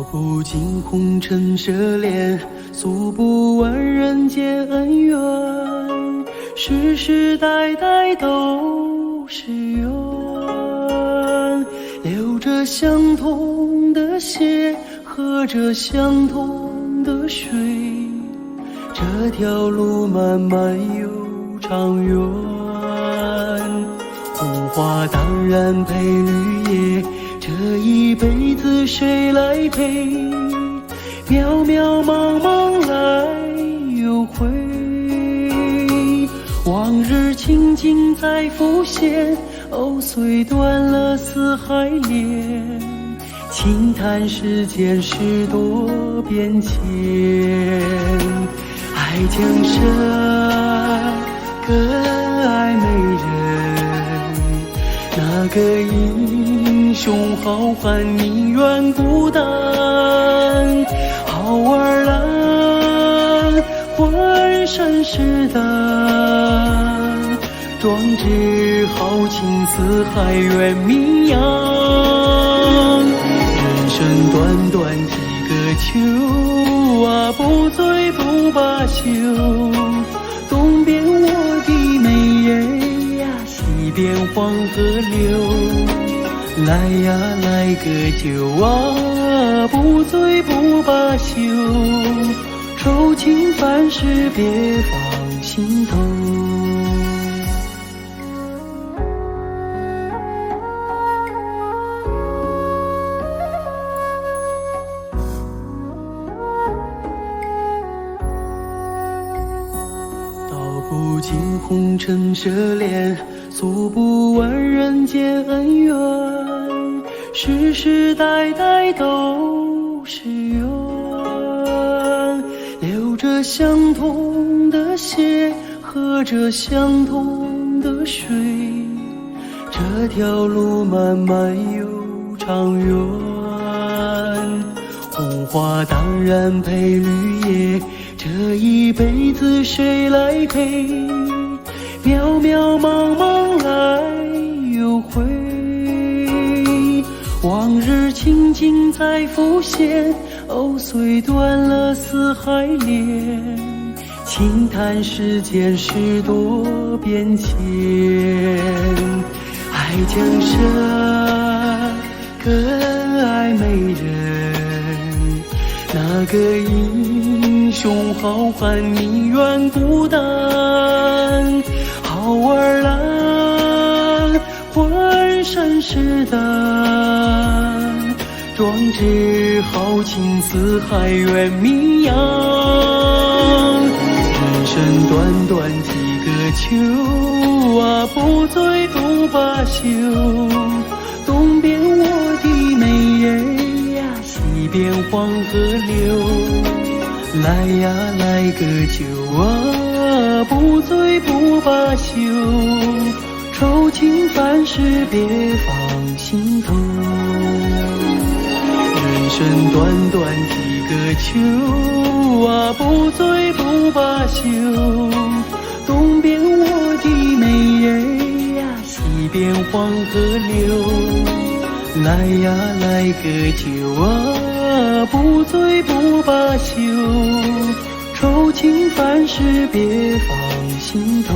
不尽红尘奢恋，诉不完人间恩怨，世世代代都是缘，流着相同的血，喝着相同的水，这条路漫漫又长远。红花当然配绿叶，这一辈子谁来陪？渺渺茫茫来又回，往日情景再浮现，藕虽断了丝还连，轻叹世间事多变迁。爱江山更爱美人，那个英雄好汉宁愿孤单。好儿郎浑身是胆，壮志豪情四海远名扬。人生短短几个秋啊，不醉不罢休。东边我的美人呀，西边黄河流。来呀来个酒啊，不醉不罢休。愁情烦事别放心头。不尽红尘奢恋，诉不完人间恩怨，世世代代都是缘，流着相同的血，喝着相同的水，这条路漫漫又长远。红花当然配绿叶，这一辈子谁来陪？渺渺茫茫来又回，往日情景再浮现，藕虽断了丝还连，轻叹世间事多变迁。爱江山更爱美人，那个英雄好汉宁愿孤单。好儿郎浑身是胆，壮志豪情四海远名扬。人生短短几个秋啊，不醉不罢休。东边我的美人呀，西边黄河流。来呀来个酒啊，不醉不罢休。愁情烦事别放心头。人生短短几个秋啊，不醉不罢休。东边我的美人呀，西边黄河流。来呀来个酒啊，不醉不罢休。愁情烦事别放心头。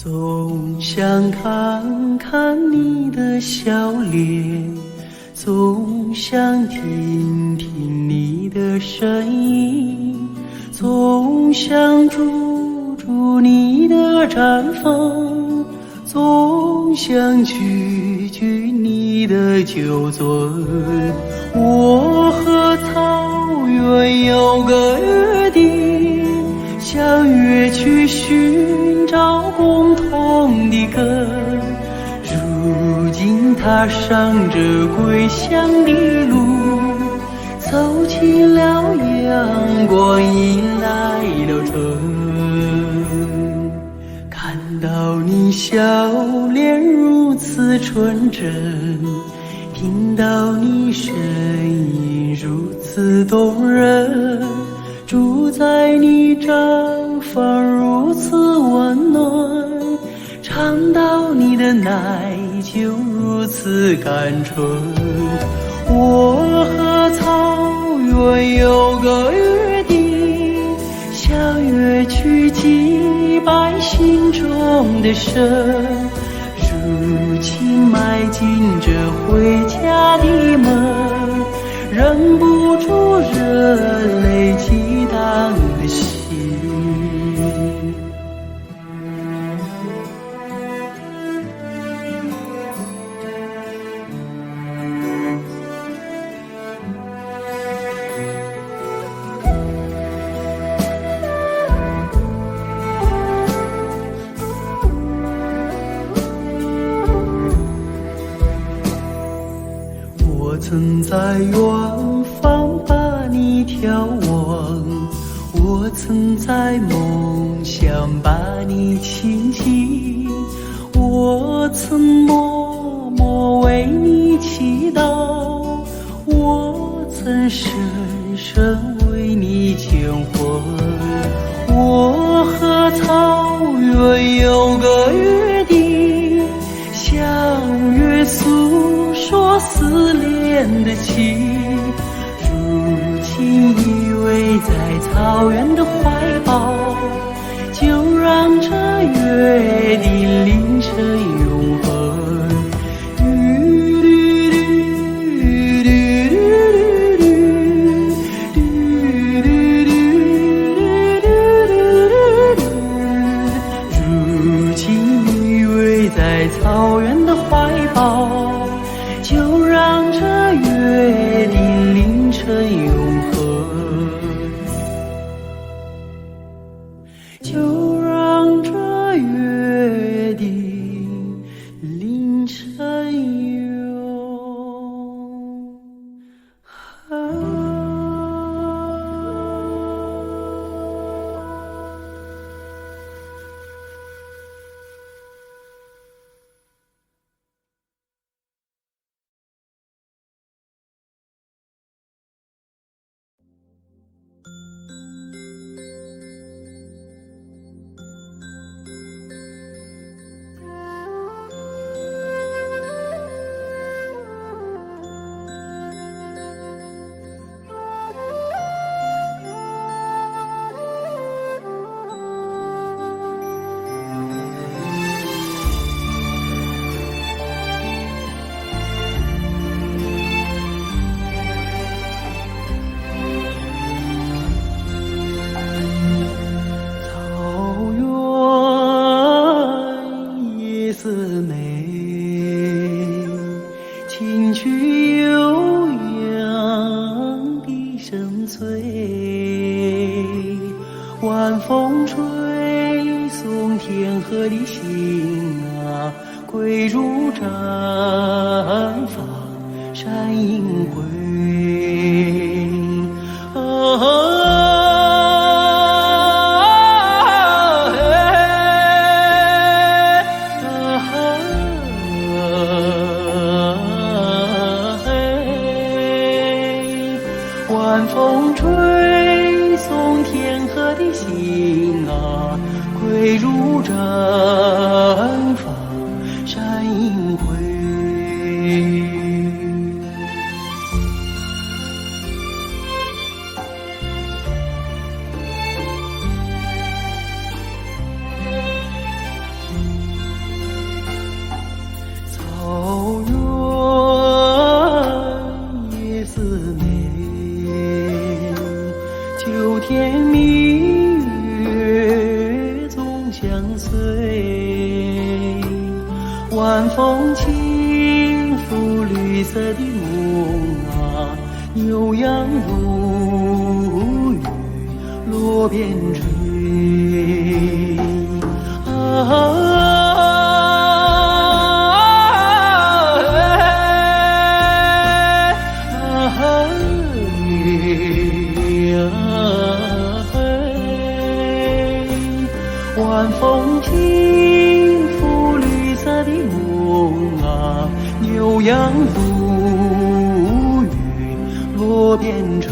总想看看你的笑脸，总想听听你的声音，总想住住你的毡房，总想举举你的酒樽。我和草原有个约定，相约去寻找共同的根。如今踏上这归乡的路，走进了阳光，迎来了春。看到你笑脸如此纯真，听到你声音如此动人，住在你毡房如此温暖，尝到你的奶酒如此甘醇。我和草原有个约定，相约去祭拜心中的神。如今迈进这回家的门，忍不住热泪激荡的心。我曾在远方把你眺望，我曾在梦想把你亲近，我曾默默为你祈祷，我曾深深为你牵魂。我和草原有个约定，相约诉说思念的情。如今依偎在草原的怀抱，就让这约定凌晨永恒。如今依偎在草原的怀抱，就让这约定凌晨永恒，就让这约定凌晨永恒。情趣悠扬的深邃，晚风吹送天河的星啊，归入毡房山阴归。晚风吹送天河的星啊，归入毡房山阴归。晚风轻拂绿色的梦啊，牛羊如雨落边吹晚风轻拂绿色的梦啊，牛羊如雨落边吹。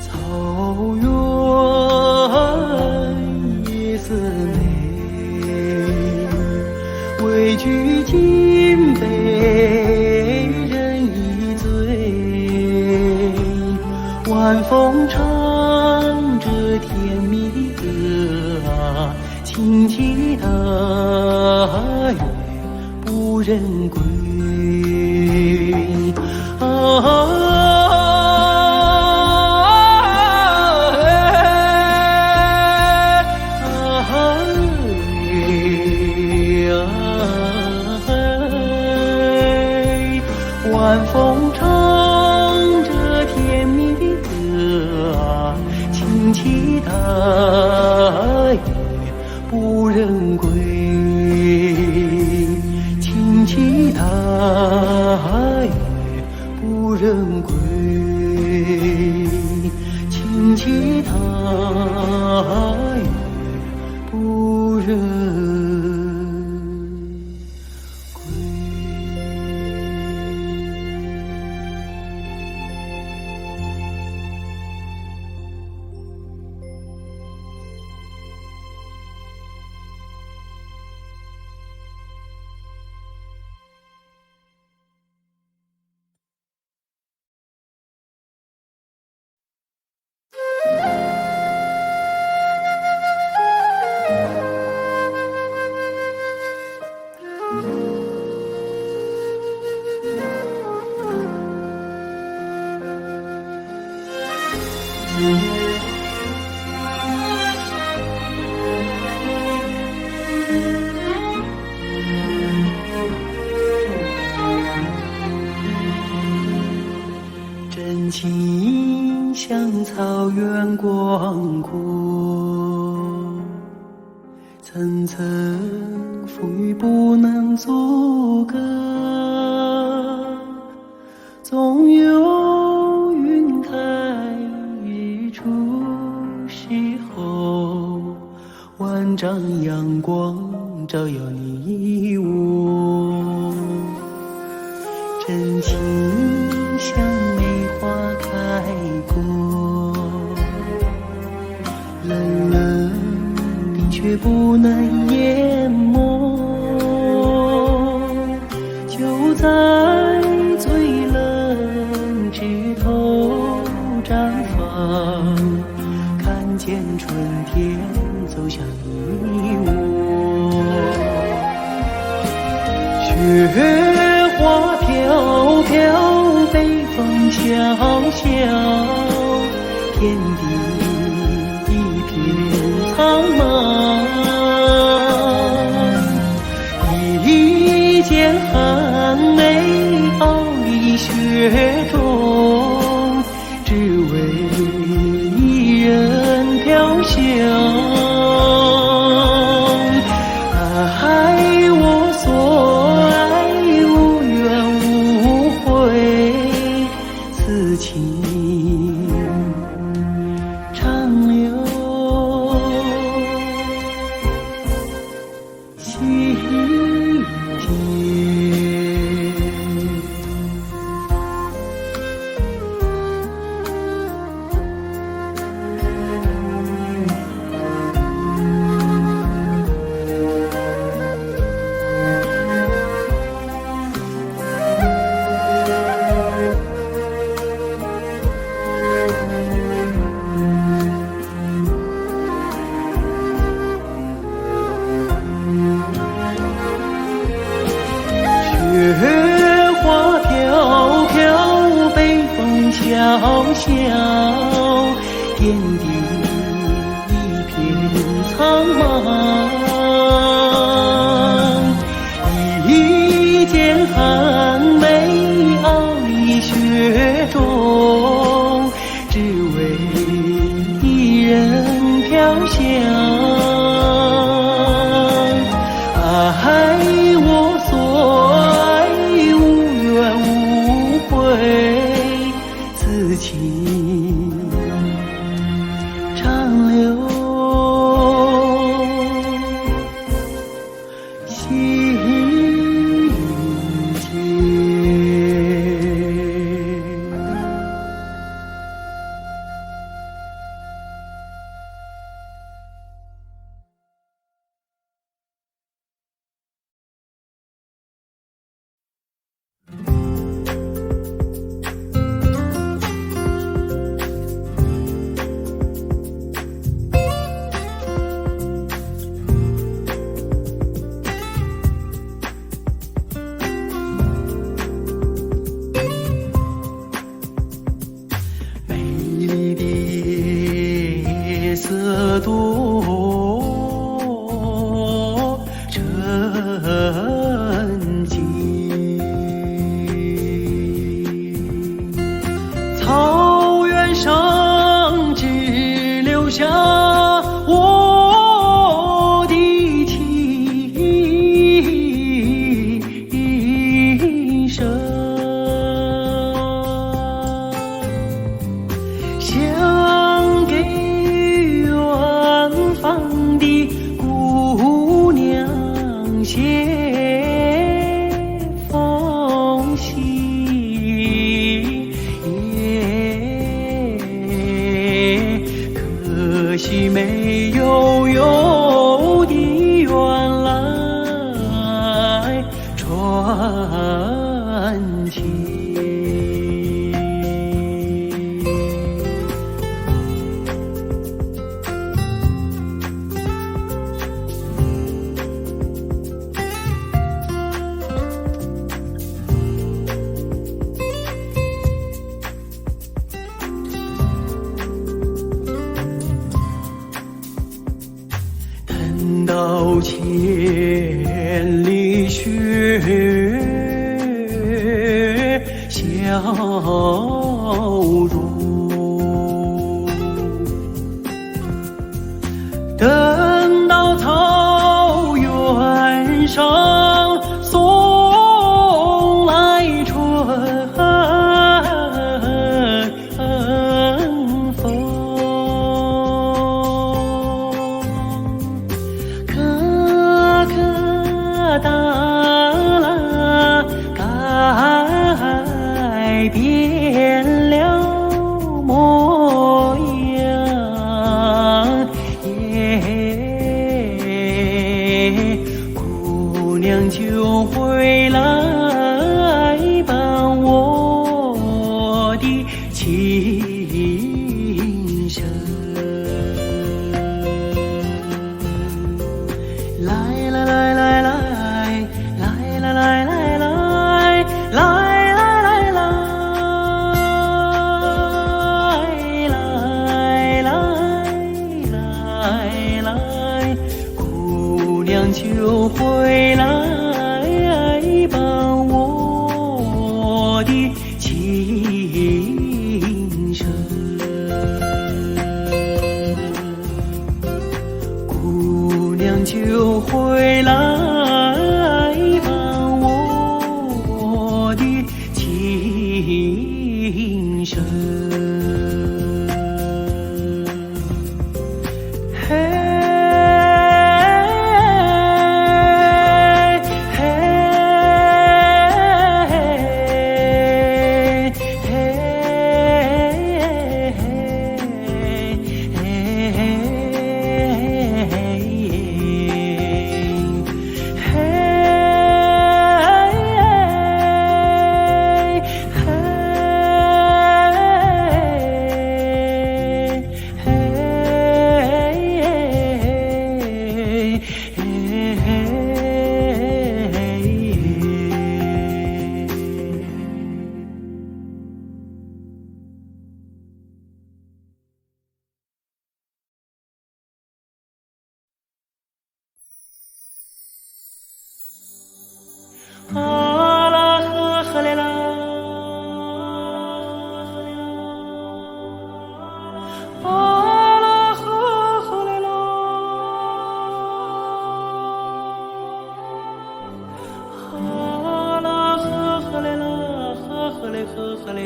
草原夜色美，畏惧竟被人一醉，晚风唱着甜蜜的歌啊，轻骑大雁不人归晚风唱着甜蜜的歌啊，轻骑大雁不人归，轻骑大雁不人归，轻骑大雁不人。真情像草原广阔，层层浮雨不能阻隔，总有云开日出时候，万丈阳光照耀你我。真情像梅花开过，冷冷冰雪不能淹没，就在最冷枝头绽放，看见春天走向你我。雪花飘飘，北风萧萧，天地一片苍茫。一剑寒梅傲立雪中，只为一人飘香。爱我所爱，无怨无悔，此情苍茫。一剑寒梅傲立雪中，只为一人飘香。爱我所爱，无怨无悔，此情长留心间。美丽的夜色多沉静，草原上只留下我的琴声，想给远方的姑娘写封信，可惜没有邮递员来传情。等到千里雪消融，等到草原上送来春风，可可哒啦改变了模样，姑娘就回来伴我的琴声。来来来来来来来来来来来来来，姑娘就回来伴我的琴声，姑娘就回来伴我的琴声。嘿。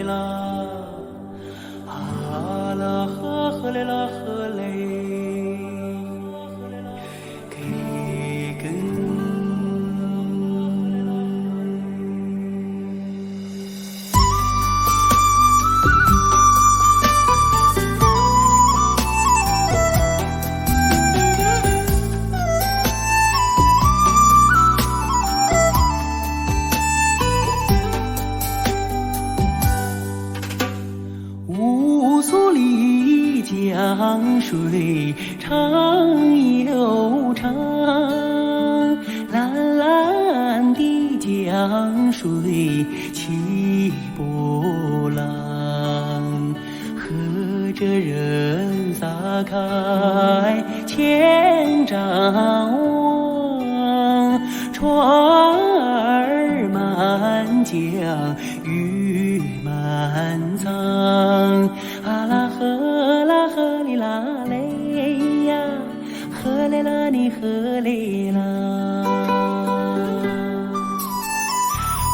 嘞啦，啊啦呵嘞啦呵嘞，给根。乌苏里江水长又长，蓝蓝的江水起波浪，和着人撒开千丈网，船儿满江鱼满仓，啊啦呵哩啦嘞呀，呵嘞啦你呵嘞啦，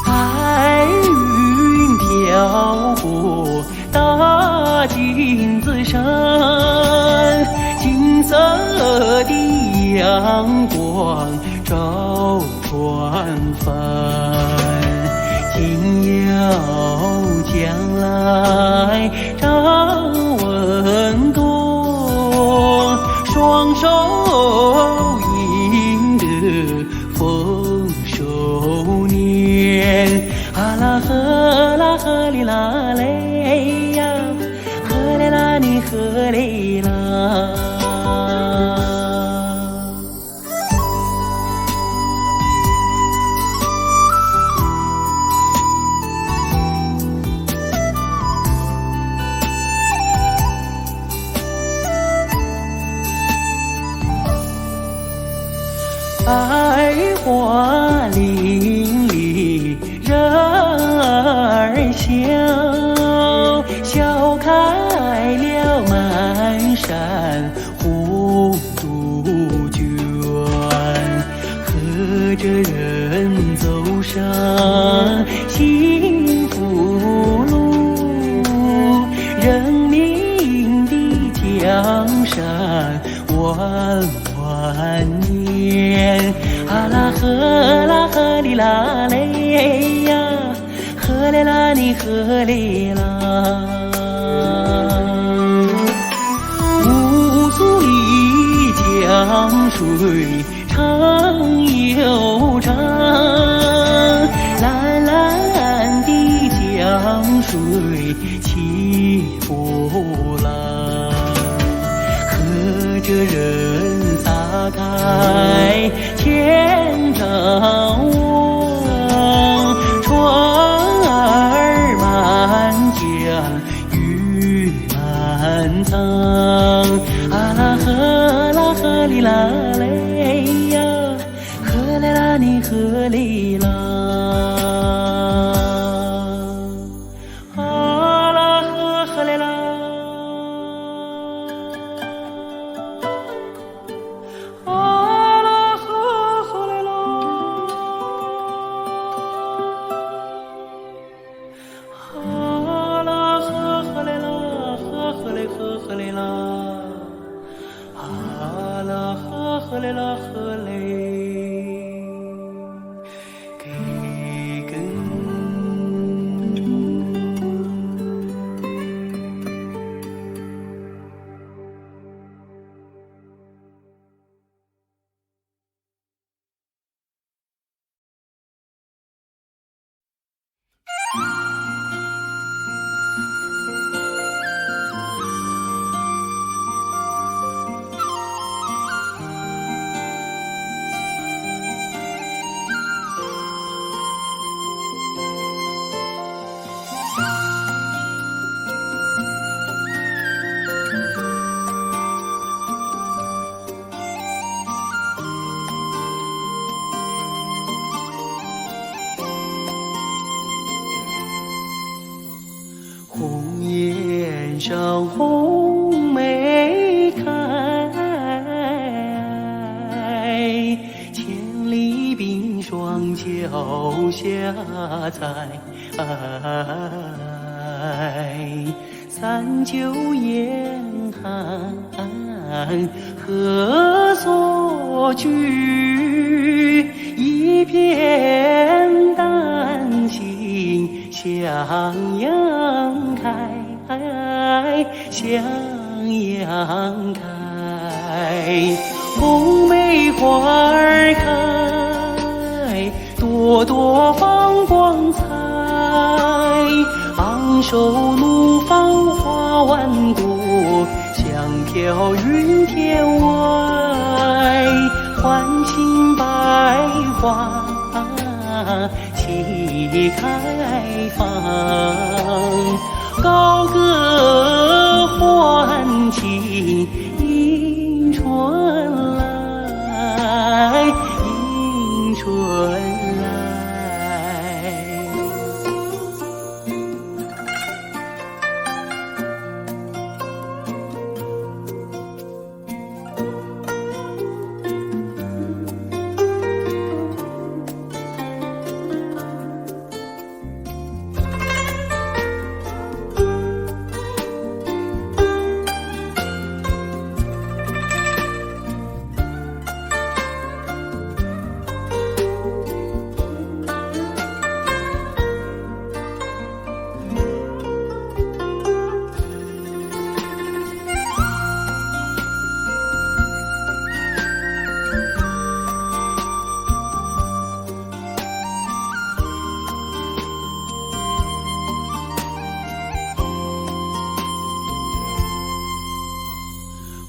白云飘过大金子山，金色的阳光照船帆，紧要将来张文多，双手赢得丰收年，啊啦呵哩啦嘞呀，呵嘞啦你呵嘞啦。百花林里人儿笑，笑开了满山红杜鹃，和着人走上幸福路，人民的江山万万年，啊啦呵哩啦嘞呀，呵嘞啦你呵嘞啦，乌苏里江水长又长，蓝蓝的江水起波浪，和着人撒开千丈网，船儿满江鱼满仓，啊啦呵哩啦嘞呀，呵嘞啦你呵嘞啦，啊啦呵嘞啦。呵嘞啦，啊啦呵嘞啦呵嘞，给根。红颜上红梅开，千里冰霜脚下踩。三九严寒何所居？一片丹心向阳开，向阳开。红梅花儿开，朵朵放光彩。昂首怒放花万朵，香飘云天外。欢庆百花齐开放，高歌欢庆迎春来，迎春来。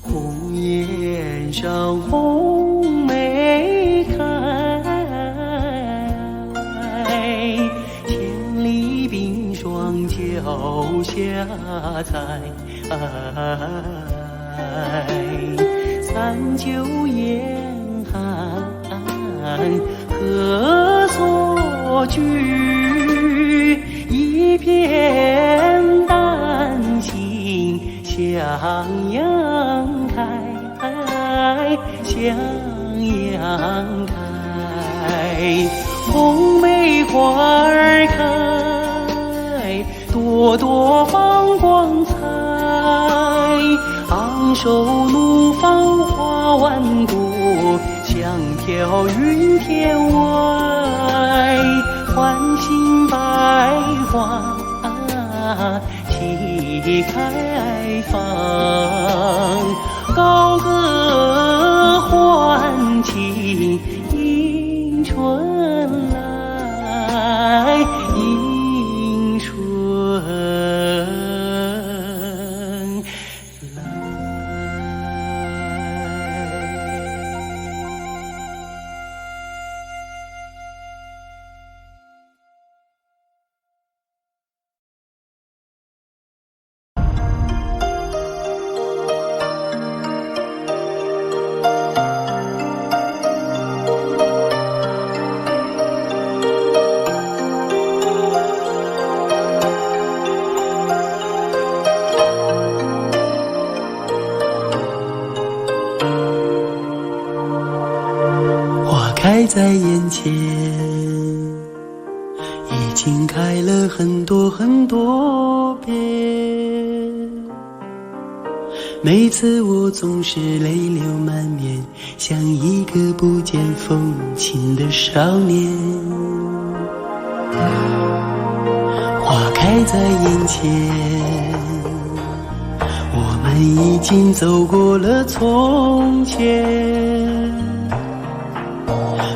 红颜上红梅开，千里冰霜脚下踩。三九严寒何所居？一片丹心向阳开，向阳开。红梅花儿开，朵朵放光彩。昂首怒放花万朵，香飘云天外。欢庆百花齐开放，高歌欢庆迎春来，迎春来。开在眼前，已经开了很多很多遍。每次我总是泪流满面，像一个不见风情的少年。花开在眼前，我们已经走过了从前。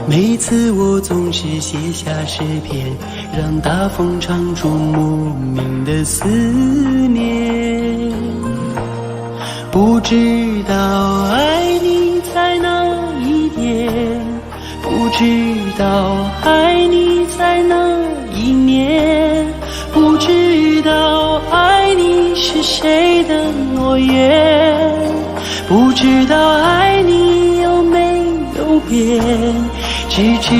每次我总是写下诗篇，让大风唱出莫名的思念。不知道爱你在哪一点，不知道爱你在哪一年，不知道爱你是谁的诺言，不知道爱你有没有变。只知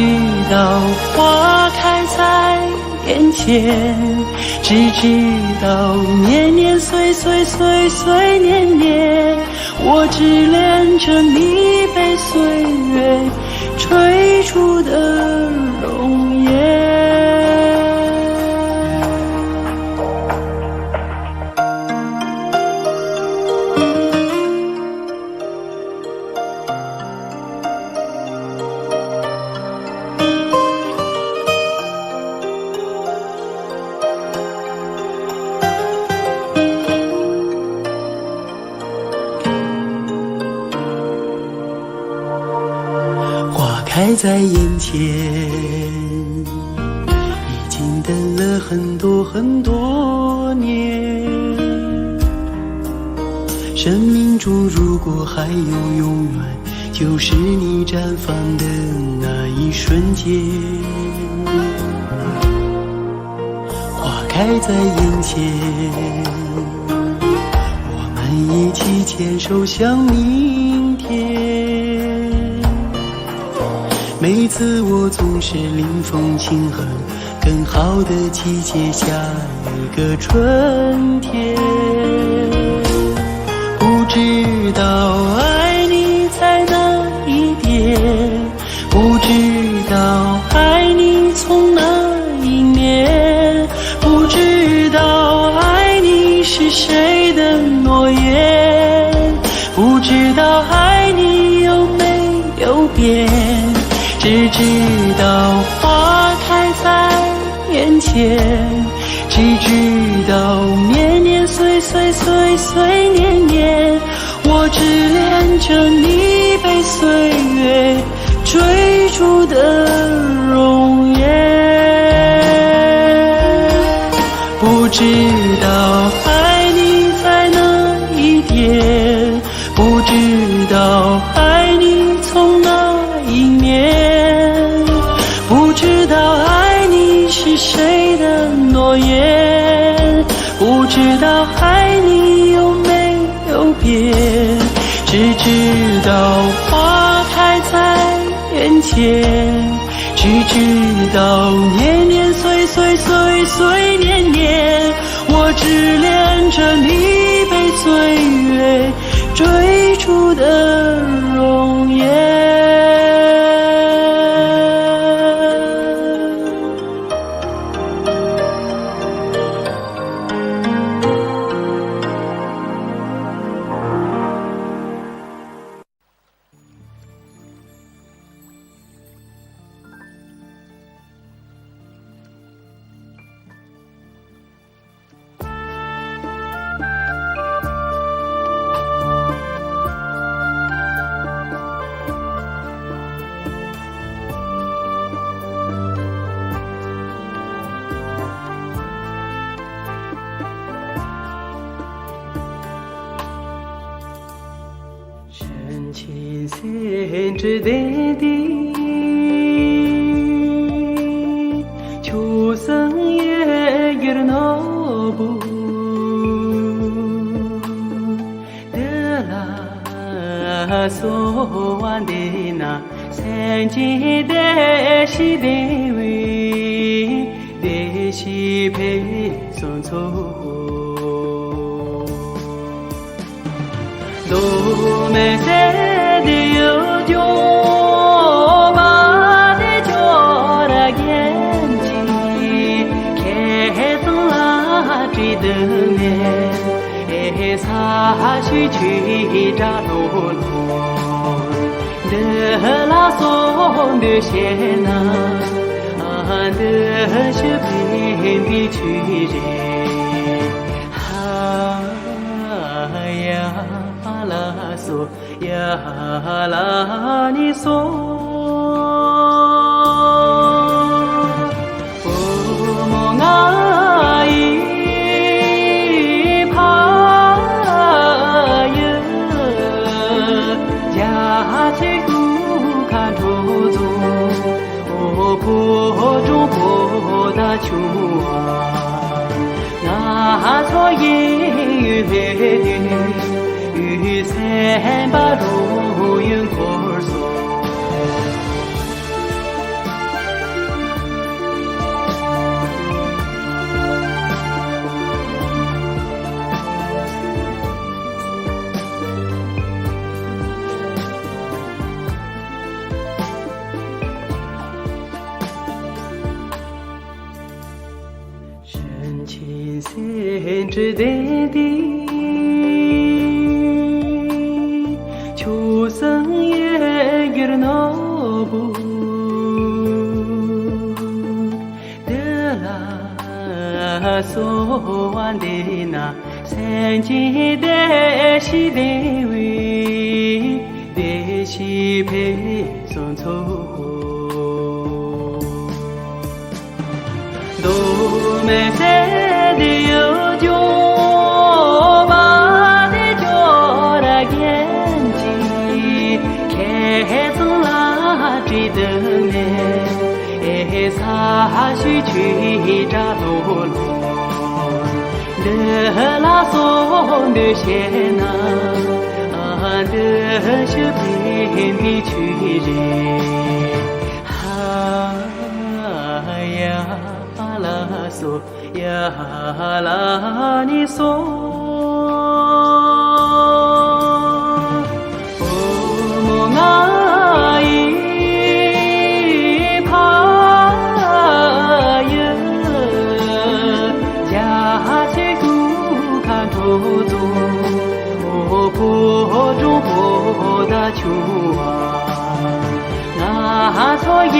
道花开在眼前，只知道年年岁岁岁岁年年，我只恋着你被岁月吹出的容颜。开在眼前，已经等了很多很多年。生命中如果还有永远，就是你绽放的那一瞬间。花开在眼前，我们一起牵手向明天。每次我总是临风轻哼，更好的季节下一个春天。不知道爱你在哪一点，不知道爱你从哪一年，不知道爱你是谁的诺言，不知道爱你有没有变，只知道花开在眼前，只知道年年岁岁岁岁年年，我只恋着你被岁月追逐的容颜。不知道爱你在哪一点，不知道爱你从哪一年，不知道爱你是谁的诺言，不知道爱你有没有变，只知道花开在眼前，只知道年年岁岁岁岁年年，我只恋着你被岁月追逐的容颜。深情深知的地，秋生也有那不得啦，所望的那三界的西的位的西陪送走。都没在的有酒吧的叫了眼睛，开灯啦追的面，洒去去扎罗罗，的拉松的线呐，的是偏僻去人，呀。啦嗦呀啦你嗦，不梦啊一怕呀，家去苦看出足，破中破大秋啊，那错也雨伞把路云过送，深情深知的地。秋生也有那不得啦，所望的那三界的西的位的西陪送走。头。都没在的有酒，把的酒的眼睛，开始拉追灯嘞，洒去吹着罗罗，的拉松的线呐，的是偏僻去人，呀拉嗦呀拉你嗦，哦莫阿依怕呀，家去顾看头中，哦坡中坡大秋啊，那错也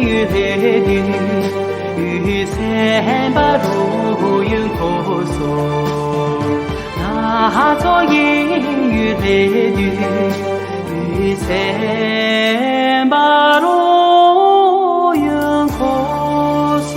有的。雨伞把路云婆娑，那座阴雨来的雨伞把路云婆娑。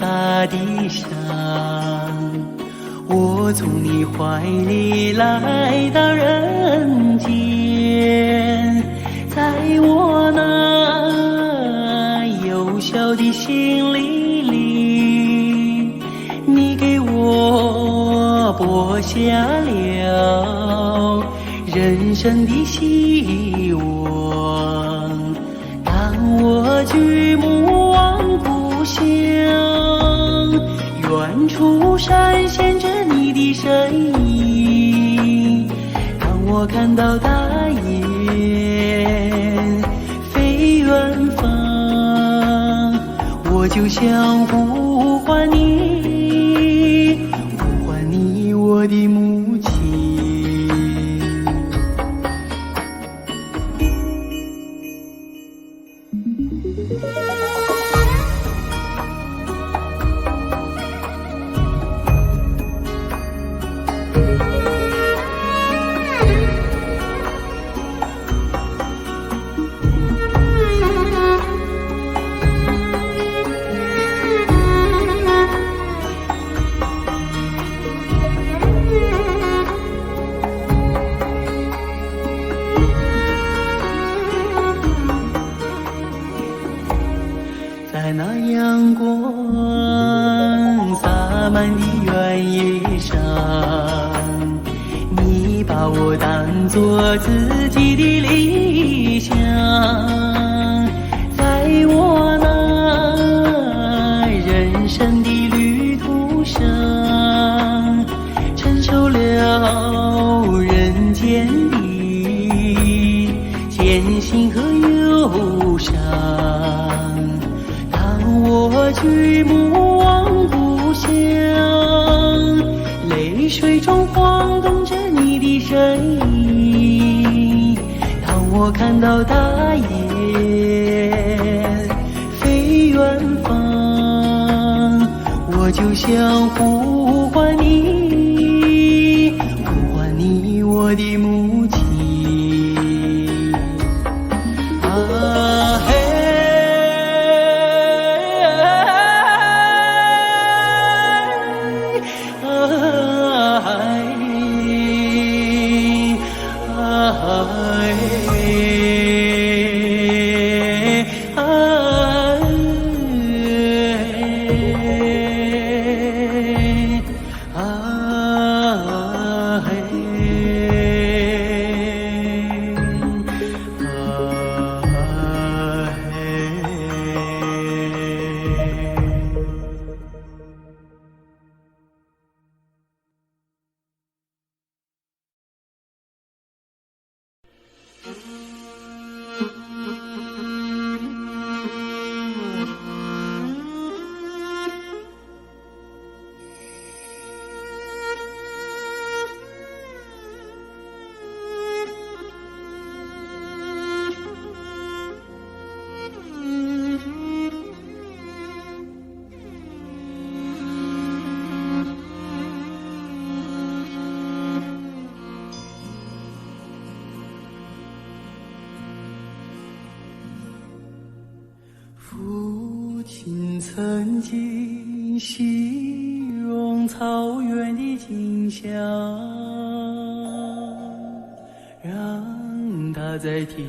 大地上，我从你怀里来到人间，在我那幼小的心灵里，你给我播下了人生的希望。当我举目望故乡，远处闪现着你的身影。当我看到大雁飞远方，我就想呼唤你，呼唤你，我的母亲。在那阳光洒满的原野上，你把我当作自己的理想。在我那人生的旅途上，承受了人间的艰辛和忧伤。我举目望故乡，泪水中晃动着你的身影。当我看到大雁飞远方，我就想呼唤你，呼唤你，我的母亲。哎。父亲曾经形容草原的景象，让他在天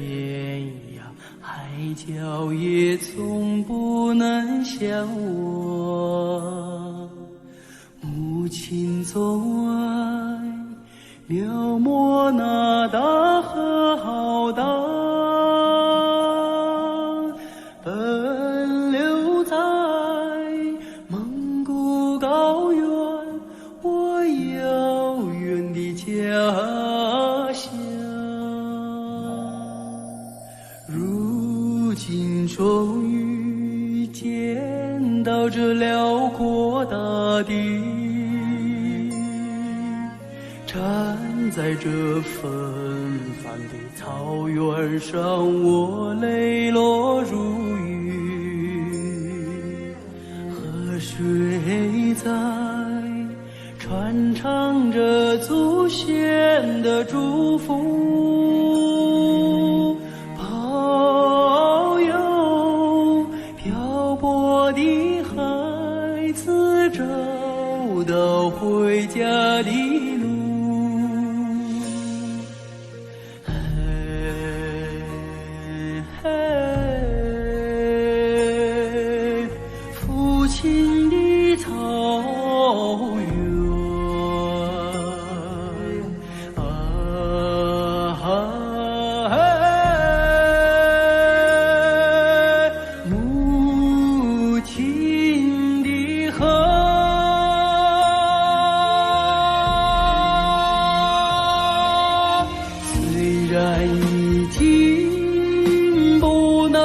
涯海角也从不能想我。母亲总爱描摹那大河浩荡，奔流在蒙古高原，我遥远的家乡。如今终于见到这辽阔大地，站在这纷繁的草原上，我泪落如雨。河水在传唱着祖先的祝福，保佑漂泊的孩子找到回家的路。父亲的草原母亲的河，虽然已经不能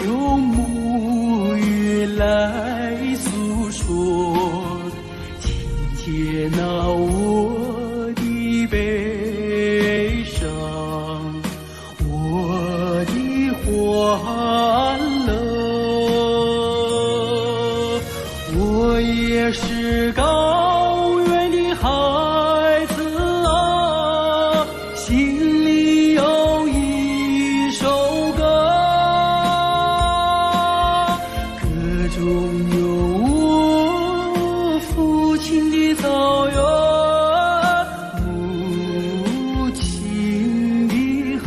用母语来诉说，请接纳我的悲伤，我的欢乐。我也是高原的孩子啊，心里有一首歌，歌中有我父亲的草原，母亲的河。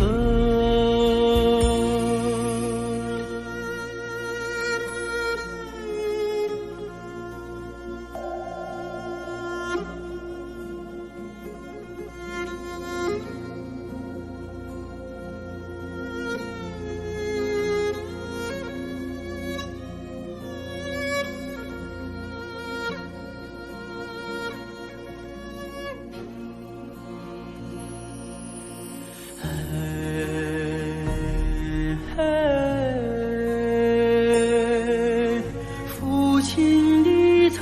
父亲的草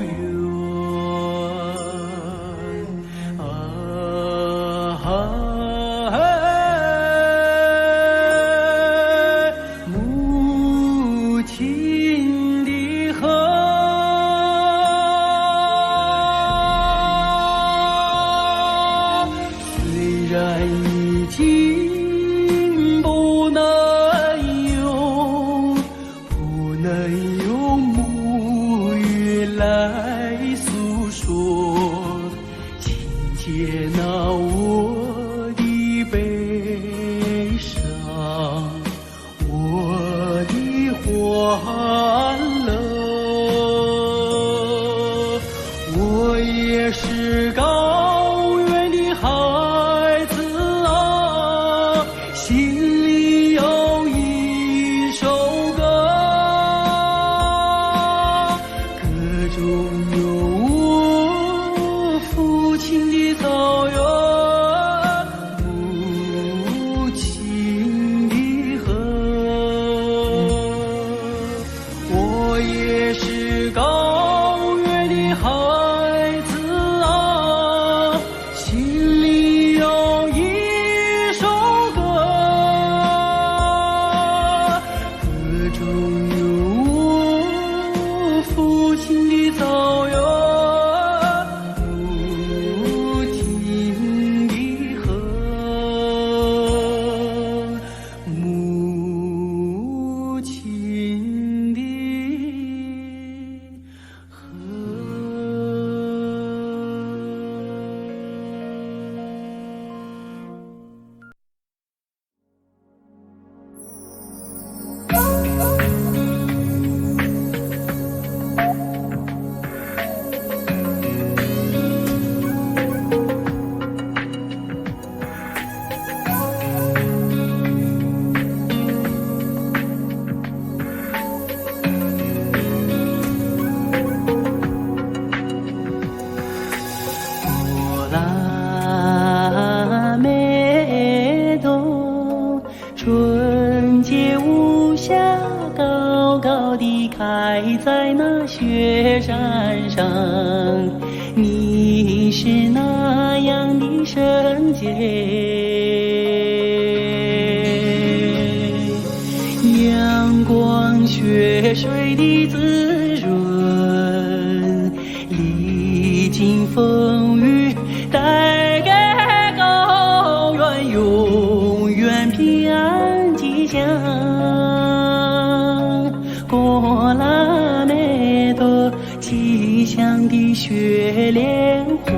原母亲的河，虽然已经不能用母语来诉说，请接纳我的悲伤，我的欢乐。我也是高原的孩子啊，心里有一首歌，歌中有我父亲的草原，母亲的河。我在那雪山上。你是那样的圣洁，阳光雪水的滋润，历经风雨带给高原永远平安吉祥。过拉美多吉祥的雪莲花，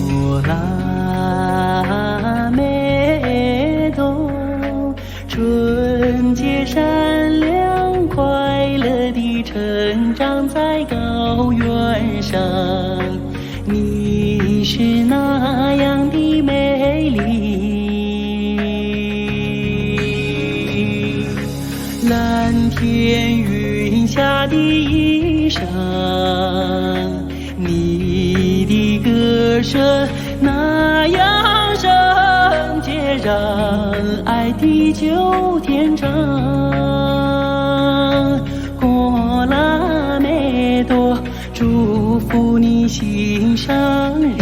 过拉美多纯洁善良快乐地成长在高原上。你是那样的美丽，蓝天云下的衣裳，你的歌声那样圣洁，让爱地久天长。过拉美多祝福你心上人。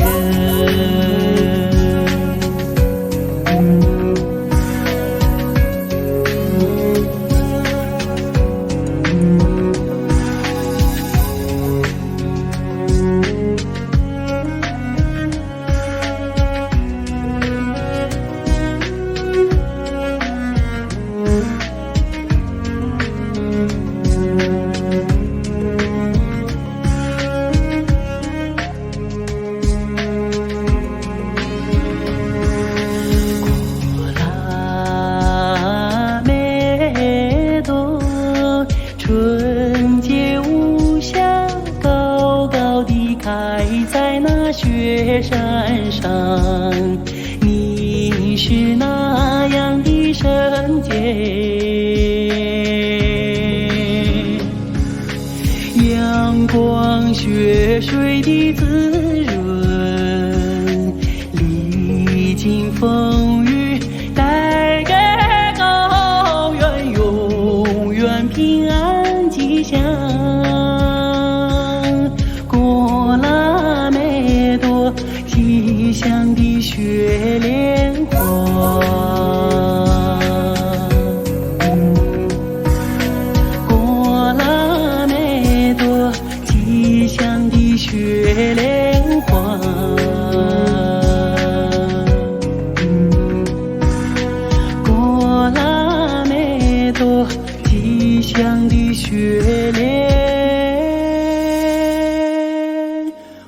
纯洁无瑕，高高地开在那雪山上。你是那样的圣洁，阳光雪水的滋润，历经风雨带给高原永远平安吉祥。过拉美多吉祥的雪莲花，过拉美多吉祥的雪莲花，过拉美多吉祥的雪莲花。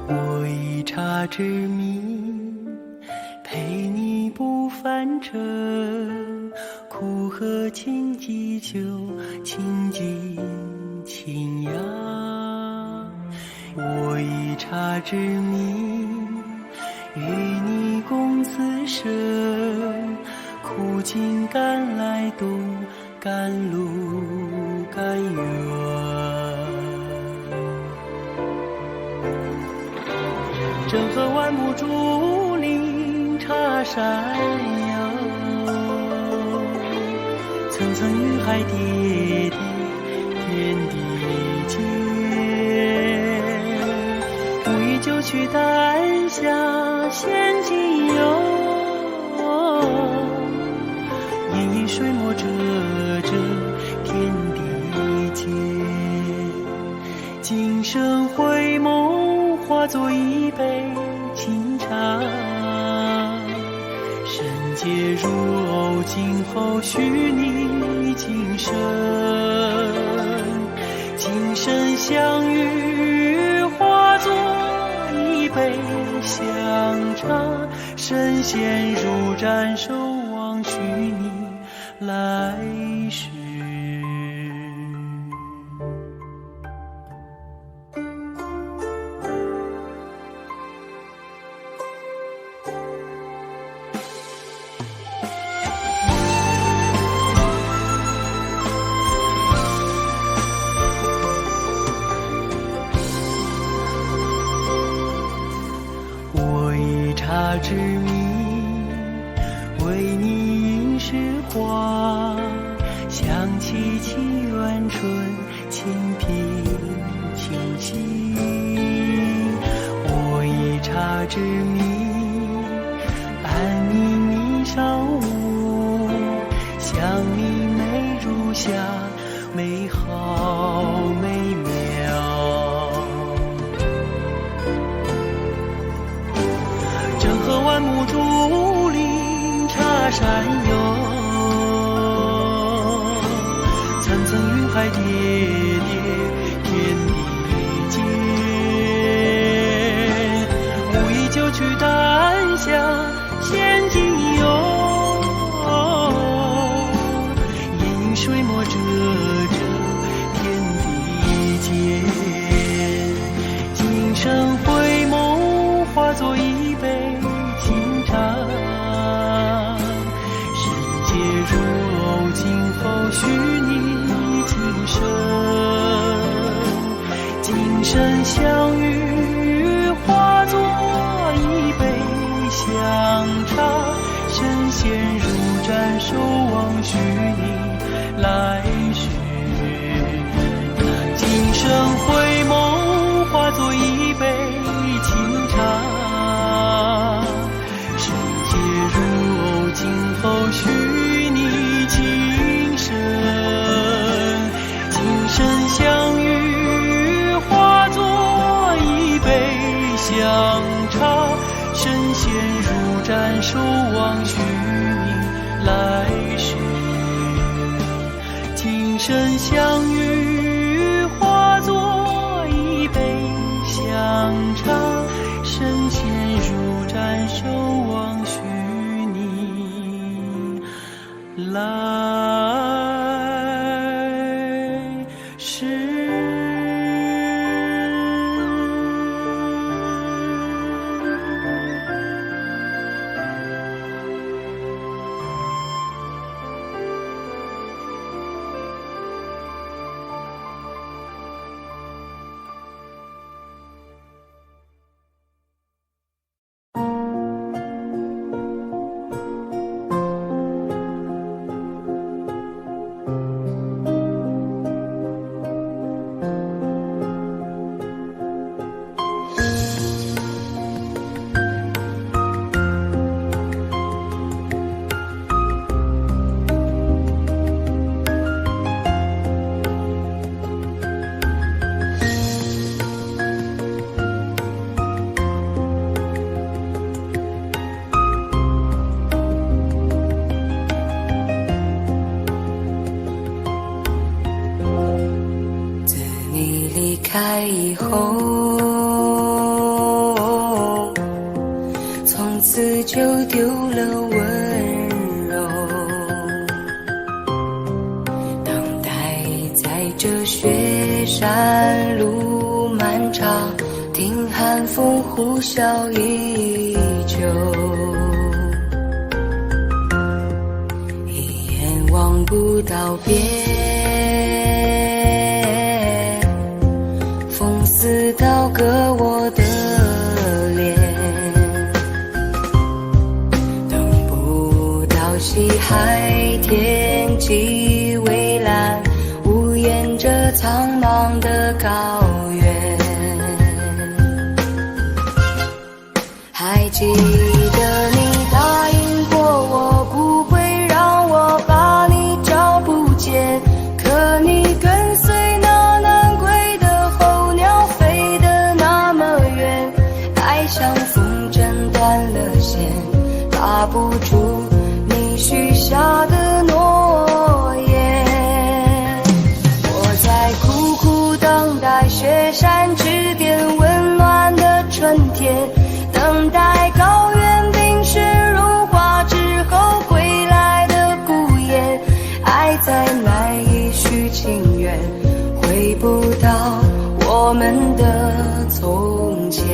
我以茶之名陪你不凡尘，苦和情寄酒，倾尽情呀。我以茶之名与你共此生，苦尽甘来度，甘露甘愿。正和万木竹林茶山哟，层层云海叠叠天地间。无意就去丹霞仙境游，烟影水墨遮遮天地间。今生回眸化作一杯清茶，深界如偶，今后许你今生。今生相遇，化作一杯香茶，神仙如斩首，望许你来世。茶之谜，为你吟诗画，想起祈愿春，清平清晰。我以茶之谜，伴你霓裳舞，想你美如霞，美好美妙。河万木竹林，茶山游，层层云海叠叠，天地间。无意就去丹香献精油，烟影水墨遮遮天地间。今生回眸，化作一杯世界如偶，今后许你今生。今生相遇，化作一杯香茶，神仙如斩首，望许你来世。今生回眸，化作一杯清茶，世界如偶，今后许你今生。今生相遇，化作一杯香茶，神仙如斩首，望许你来世。今生相遇，化作一杯香茶，神仙如斩首，望许你来世。开以后，从此就丢了温柔，等待在这雪山路漫长，听寒风呼啸依旧，一眼望不到边，似刀割我的脸，等不到西海天际蔚蓝，无言着苍茫的高原。还记得你答应过我，不会让我把你找不见，可你跟随那南归的候鸟飞得那么远，爱像风筝断了线，拉不住下的诺言。我在苦苦等待雪山之巅温暖的春天，等待高原冰雪融化之后归来的孤雁。爱再难以续情缘，回不到我们的从前。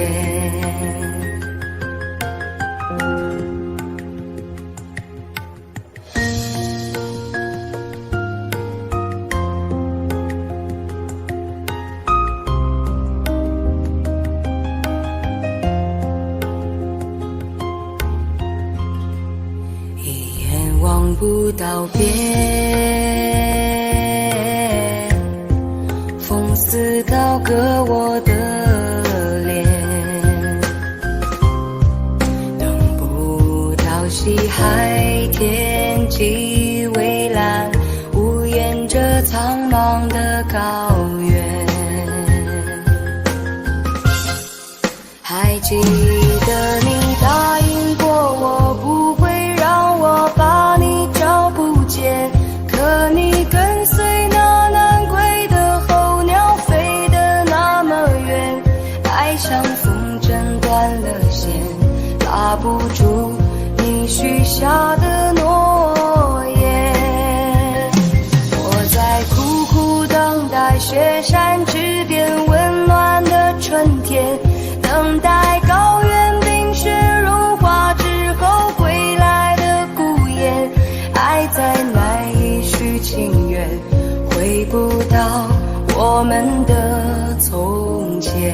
一眼望不到边，风似刀割我的脸，等不到西海天际蔚蓝，无言着苍茫的高原。还记得你答应过我不会让我把你找不见，可你跟随那南归的候鸟飞得那么远，爱像风筝断了线，拉不住你许下的诺言。我在苦苦等待雪山之巅温暖的春天，等待高原冰雪融化之后归来的孤雁。爱再难以续情缘，回不到我们的从前。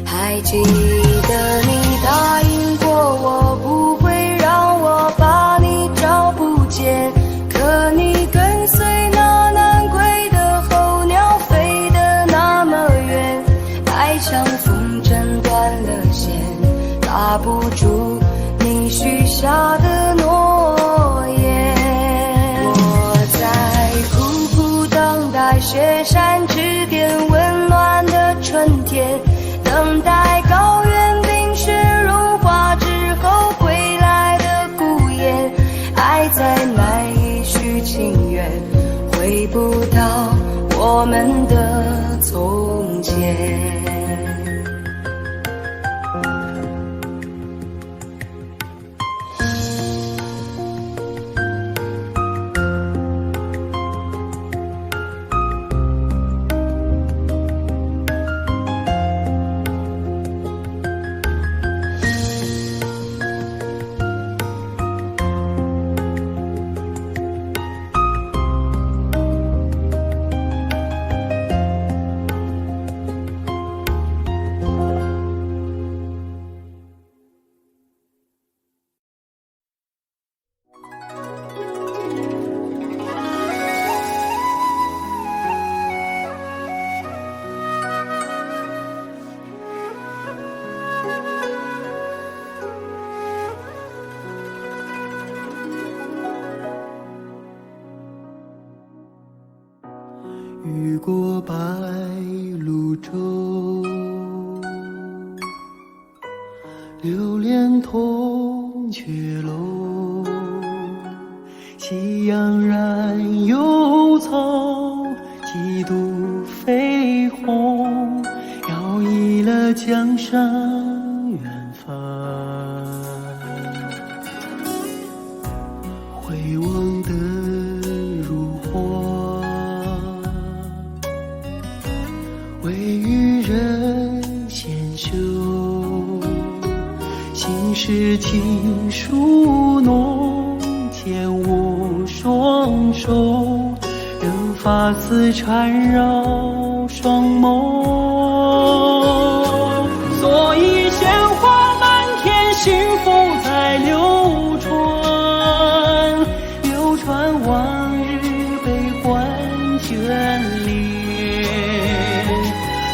还记得你答应过我不会让我把你找不见，可你跟随那南归的候鸟飞得那么远，爱像风筝断了线，拉不住你许下的诺言。我在苦苦等待雪山之巅温暖的春天，等待高原冰雪融化之后归来的孤雁。爱再难以续情缘，回不到我们的从前。雨过白鹭洲，流连铜雀楼。夕阳染幽草，几度飞鸿，摇曳了江山远帆。回望的如花，微雨人纤袖，心事情书浓，牵我双手，任发丝缠绕双眸。所以鲜花满天，幸福在流传，流传往日悲欢眷恋。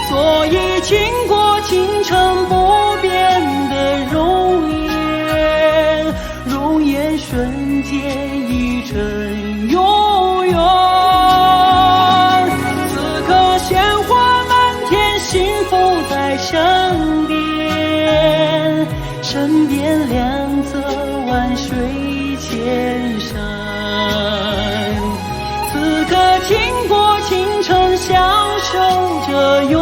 所以倾国倾城不变的容颜。间一程永远。此刻鲜花满天，幸福在身边，身边两侧万水千山。此刻经过倾城，享受着永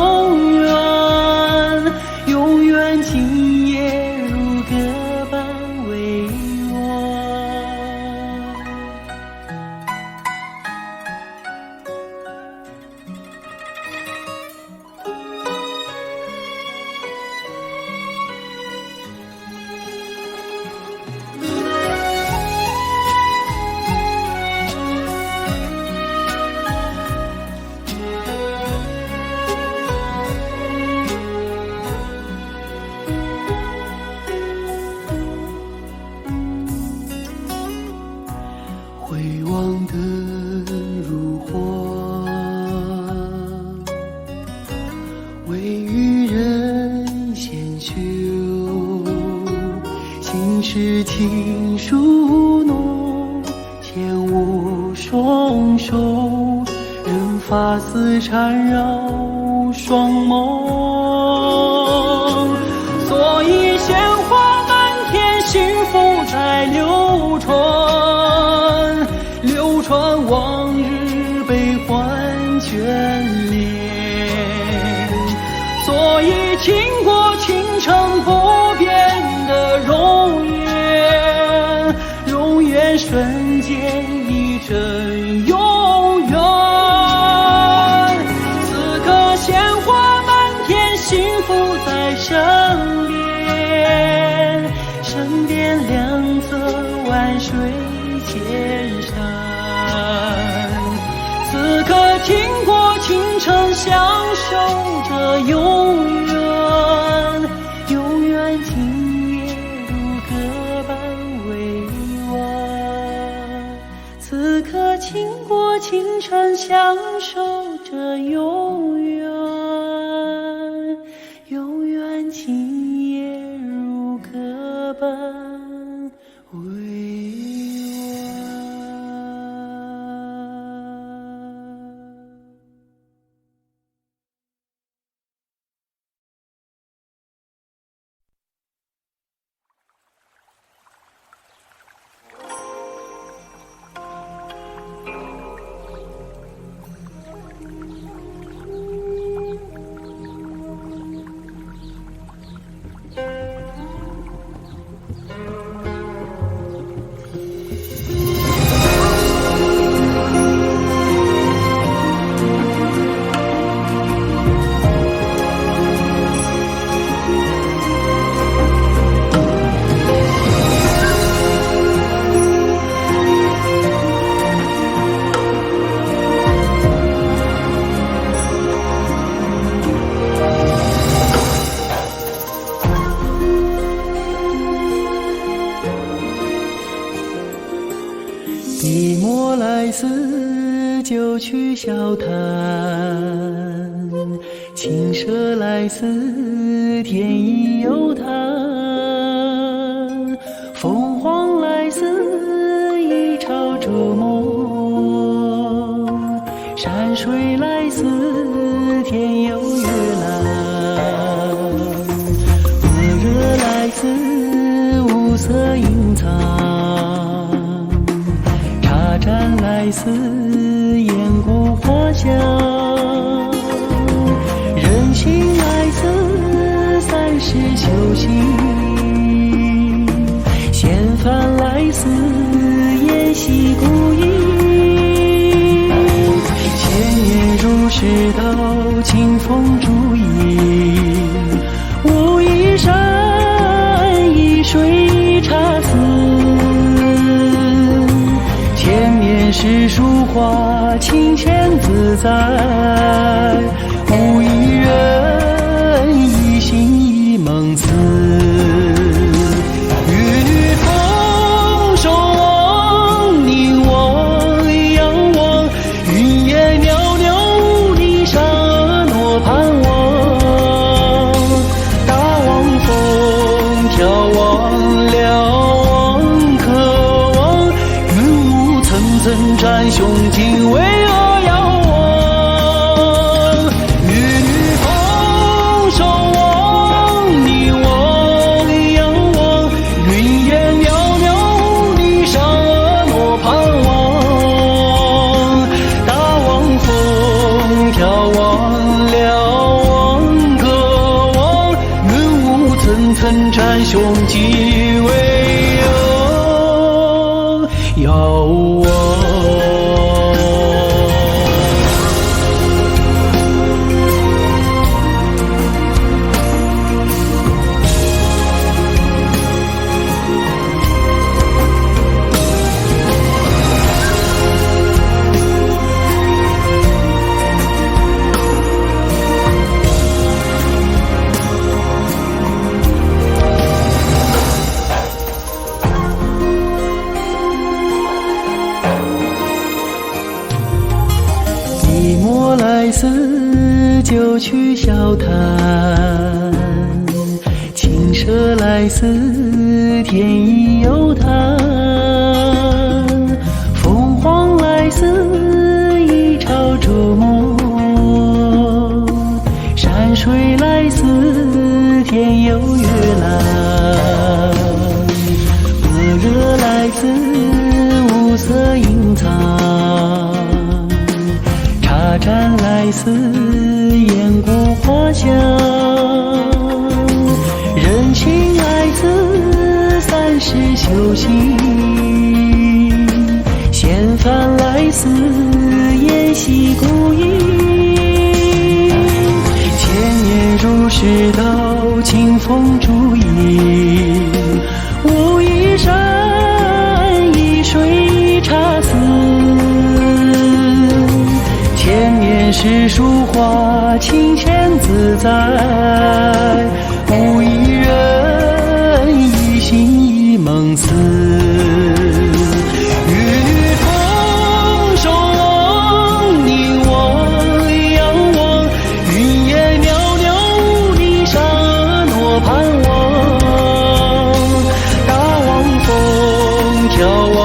远，永远今夜如歌般委回望的如火，未与人闲休，心事情书浓，牵无双手，任发丝缠绕双眸。所以鲜花满天，幸福在流传，流传往日悲欢眷恋。所以经过倾城不变的容颜，容颜瞬间一阵永远。此刻鲜花满天，幸福在身边，身边两侧万水千山。此刻经过倾城，享受着永远，永远今夜如歌般委婉。此刻经过倾城，享受着永远，永远今夜如歌般委婉。笔墨来似就去笑谈，青蛇来似天意悠叹，凤凰来似一朝逐梦，山水来似天有月蓝，火热来似五色隐藏，展来似燕谷花香，人情来似30修行，闲帆来似沿溪孤影，千年如世道，清风烛影，无一山一水一茶丝，是书画清浅自在，无一人一心一梦思。玉女同守望，凝望仰望，云烟袅袅，雾里沙诺盼望。大望风眺望瞭望，渴望寂寞来时就去笑谈，青蛇来时天意有谈，凤凰来时一朝逐梦，山水来时天有月蓝，恶热来时无色隐藏，茶盏来时烟谷花香，人情来自三世修行，闲帆来自沿袭故意，千年如石头，清风竹影，无一山一水一茶丝，千年诗书画，清闲自在，无一人一心一梦思。与你同守望，凝望仰望，云烟袅袅，你沙诺盼望，大望风眺望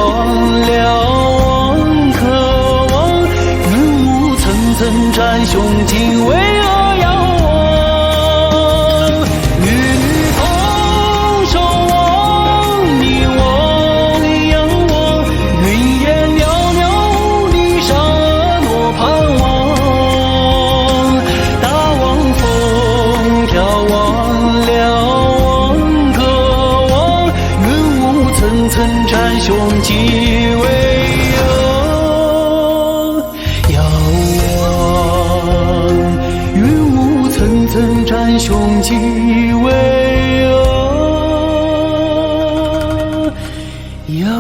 瞭望渴望，云雾层层占胸襟，巍峨遥望。与你同守望，凝望仰望，云烟袅袅，你沙诺盼望，大望风眺望瞭望渴望，云雾层层占胸襟，巍遥望，云雾层层占胸襟，巍遥望。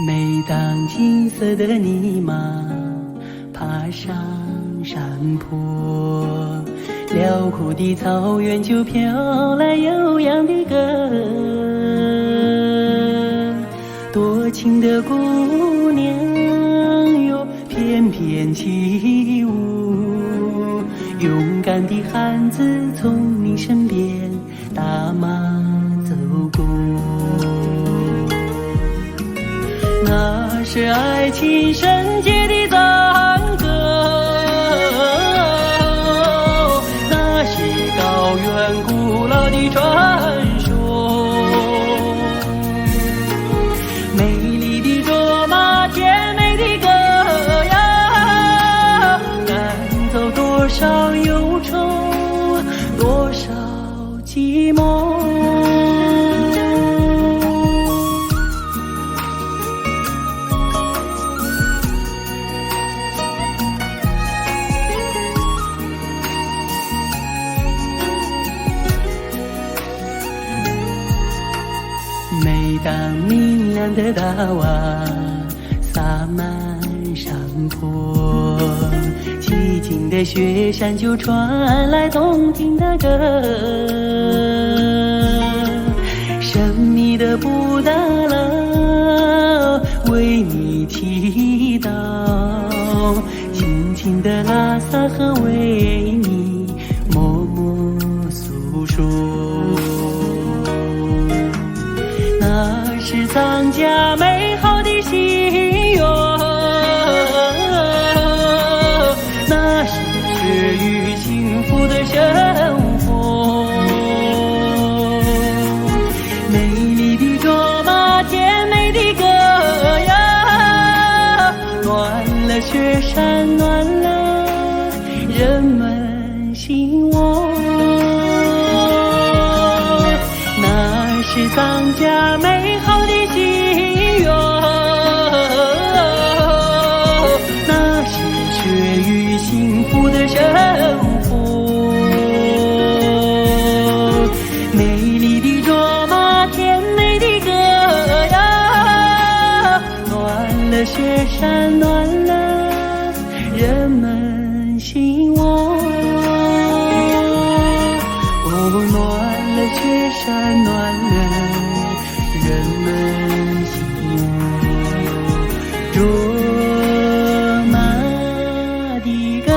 每当金色的泥马爬上山坡，辽阔的草原就飘来悠扬的歌，多情的姑娘哟翩翩起舞，勇敢的汉子从你身边打马走过，那是爱情圣洁的赞歌，那是高原古老的传说，美丽的卓玛，甜美的歌谣，赶走多少忧愁，多少寂寞。每当明亮的大瓦洒满山坡，寂静的雪山就传来动听的歌，神秘的布达拉为你祈祷，轻轻的拉萨河为你默默诉说，那是藏家美好的心愿，那是治愈幸福的生活，美丽的卓玛，甜美的歌谣，暖了雪山，暖了人们心窝，那是藏家美好的心愿，那是治人们兴旺。哦，暖了雪山，暖了人们心窝。卓玛的歌。